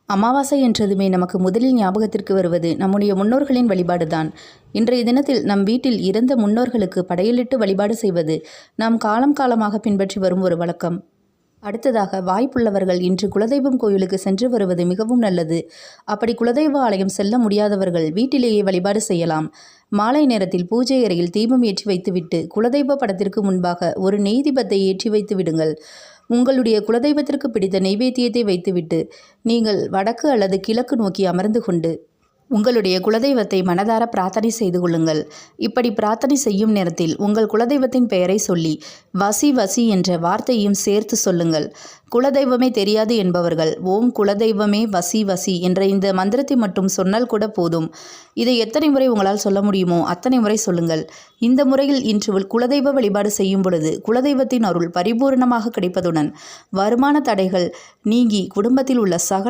அமாவாசை என்றதுமே நமக்கு முதலில் ஞாபகத்திற்கு வருவது நம்முடைய முன்னோர்களின் வழிபாடுதான். இன்றைய தினத்தில் நம் வீட்டில் இறந்த முன்னோர்களுக்கு படையலிட்டு வழிபாடு செய்வது நாம் காலம் காலமாக பின்பற்றி வரும் ஒரு வழக்கம். அடுத்ததாக, வாய்ப்புள்ளவர்கள் இன்று குலதெய்வம் கோயிலுக்கு சென்று வருவது மிகவும் நல்லது. அப்படி குலதெய்வ ஆலயம் செல்ல முடியாதவர்கள் வீட்டிலேயே வழிபாடு செய்யலாம். மாலை நேரத்தில் பூஜை அறையில் தீபம் ஏற்றி வைத்துவிட்டு குலதெய்வ படத்திற்கு முன்பாக ஒரு நெய் தீபத்தை ஏற்றி வைத்து விடுங்கள். உங்களுடைய குலதெய்வத்திற்கு பிடித்த நெய்வேத்தியத்தை வைத்துவிட்டு நீங்கள் வடக்கு அல்லது கிழக்கு நோக்கி அமர்ந்து கொண்டு உங்களுடைய குலதெய்வத்தை மனதார பிரார்த்தனை செய்து கொள்ளுங்கள். இப்படி பிரார்த்தனை செய்யும் நேரத்தில் உங்கள் குலதெய்வத்தின் பெயரை சொல்லி வசி வசி என்ற வார்த்தையும் சேர்த்து சொல்லுங்கள். குலதெய்வமே தெரியாது என்பவர்கள் ஓம் குலதெய்வமே வசி வசி என்ற இந்த மந்திரத்தை மட்டும் சொன்னால் கூட போதும். இதை எத்தனை முறை உங்களால் சொல்ல முடியுமோ அத்தனை முறை சொல்லுங்கள். இந்த முறையில் இன்று குலதெய்வ வழிபாடு செய்யும் பொழுது குலதெய்வத்தின் அருள் பரிபூர்ணமாக கிடைப்பதுடன் வருமான தடைகள் நீங்கி குடும்பத்தில் உள்ள சகல